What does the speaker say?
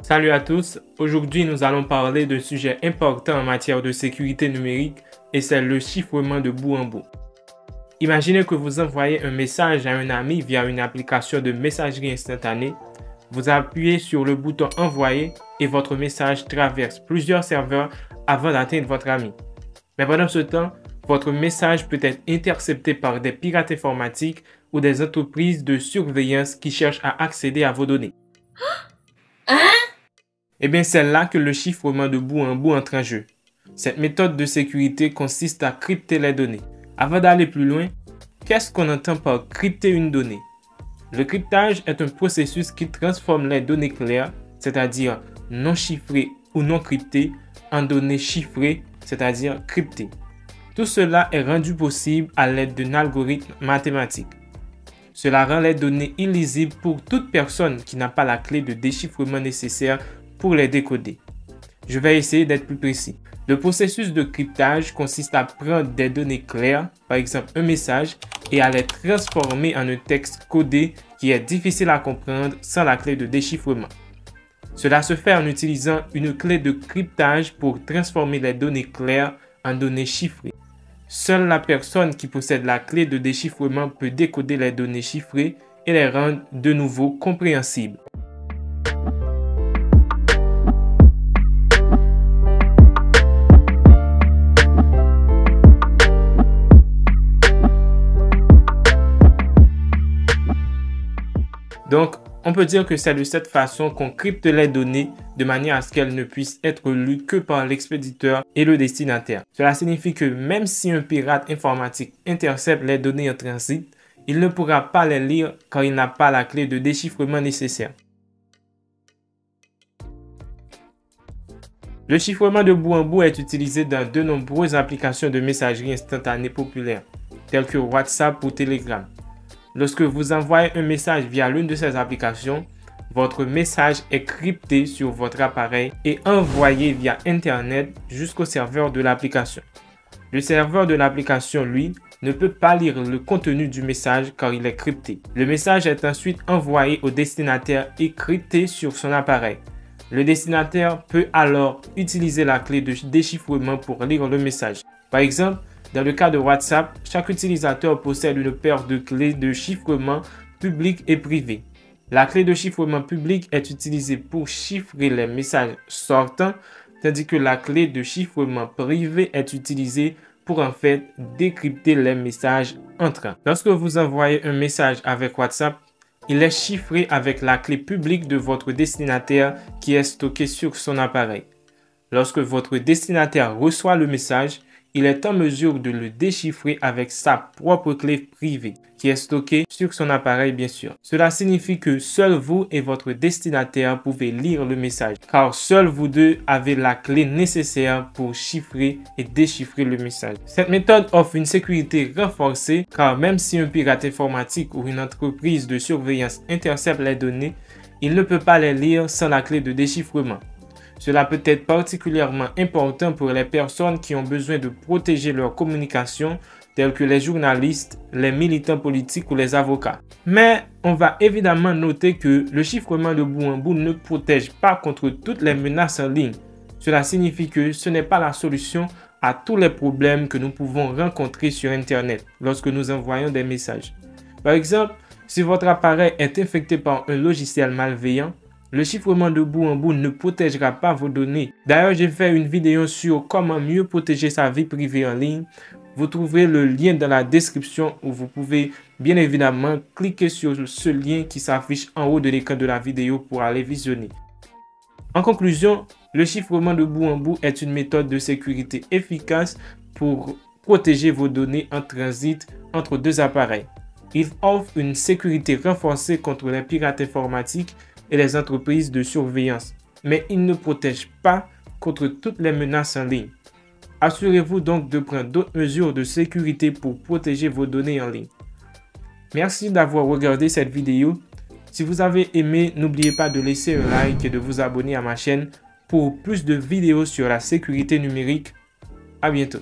Salut à tous, aujourd'hui nous allons parler d'un sujet important en matière de sécurité numérique et c'est le chiffrement de bout en bout. Imaginez que vous envoyez un message à un ami via une application de messagerie instantanée, vous appuyez sur le bouton envoyer et votre message traverse plusieurs serveurs avant d'atteindre votre ami. Mais pendant ce temps, votre message peut être intercepté par des pirates informatiques ou des entreprises de surveillance qui cherchent à accéder à vos données. Eh bien, c'est là que le chiffrement de bout en bout entre en jeu. Cette méthode de sécurité consiste à crypter les données. Avant d'aller plus loin, qu'est-ce qu'on entend par crypter une donnée? Le cryptage est un processus qui transforme les données claires, c'est-à-dire non chiffrées ou non cryptées, en données chiffrées, c'est-à-dire cryptées. Tout cela est rendu possible à l'aide d'un algorithme mathématique. Cela rend les données illisibles pour toute personne qui n'a pas la clé de déchiffrement nécessaire pour les décoder. Je vais essayer d'être plus précis. Le processus de cryptage consiste à prendre des données claires, par exemple un message, et à les transformer en un texte codé qui est difficile à comprendre sans la clé de déchiffrement. Cela se fait en utilisant une clé de cryptage pour transformer les données claires en données chiffrées. Seule la personne qui possède la clé de déchiffrement peut décoder les données chiffrées et les rendre de nouveau compréhensibles. Donc, on peut dire que c'est de cette façon qu'on crypte les données de manière à ce qu'elles ne puissent être lues que par l'expéditeur et le destinataire. Cela signifie que même si un pirate informatique intercepte les données en transit, il ne pourra pas les lire car il n'a pas la clé de déchiffrement nécessaire. Le chiffrement de bout en bout est utilisé dans de nombreuses applications de messagerie instantanée populaires, telles que WhatsApp ou Telegram. Lorsque vous envoyez un message via l'une de ces applications, votre message est crypté sur votre appareil et envoyé via Internet jusqu'au serveur de l'application. Le serveur de l'application, lui, ne peut pas lire le contenu du message car il est crypté. Le message est ensuite envoyé au destinataire et crypté sur son appareil. Le destinataire peut alors utiliser la clé de déchiffrement pour lire le message. Par exemple, dans le cas de WhatsApp, chaque utilisateur possède une paire de clés de chiffrement public et privé. La clé de chiffrement public est utilisée pour chiffrer les messages sortants, tandis que la clé de chiffrement privé est utilisée pour en fait décrypter les messages entrants. Lorsque vous envoyez un message avec WhatsApp, il est chiffré avec la clé publique de votre destinataire qui est stockée sur son appareil. Lorsque votre destinataire reçoit le message, il est en mesure de le déchiffrer avec sa propre clé privée, qui est stockée sur son appareil bien sûr. Cela signifie que seul vous et votre destinataire pouvez lire le message, car seuls vous deux avez la clé nécessaire pour chiffrer et déchiffrer le message. Cette méthode offre une sécurité renforcée, car même si un pirate informatique ou une entreprise de surveillance intercepte les données, il ne peut pas les lire sans la clé de déchiffrement. Cela peut être particulièrement important pour les personnes qui ont besoin de protéger leur communication, tels que les journalistes, les militants politiques ou les avocats. Mais on va évidemment noter que le chiffrement de bout en bout ne protège pas contre toutes les menaces en ligne. Cela signifie que ce n'est pas la solution à tous les problèmes que nous pouvons rencontrer sur Internet lorsque nous envoyons des messages. Par exemple, si votre appareil est infecté par un logiciel malveillant, le chiffrement de bout en bout ne protégera pas vos données. D'ailleurs, j'ai fait une vidéo sur comment mieux protéger sa vie privée en ligne. Vous trouverez le lien dans la description où vous pouvez bien évidemment cliquer sur ce lien qui s'affiche en haut de l'écran de la vidéo pour aller visionner. En conclusion, le chiffrement de bout en bout est une méthode de sécurité efficace pour protéger vos données en transit entre deux appareils. Il offre une sécurité renforcée contre les pirates informatiques et les entreprises de surveillance, mais il ne protège pas contre toutes les menaces en ligne. Assurez-vous donc de prendre d'autres mesures de sécurité pour protéger vos données en ligne. Merci d'avoir regardé cette vidéo. Si vous avez aimé, n'oubliez pas de laisser un like et de vous abonner à ma chaîne pour plus de vidéos sur la sécurité numérique. À bientôt.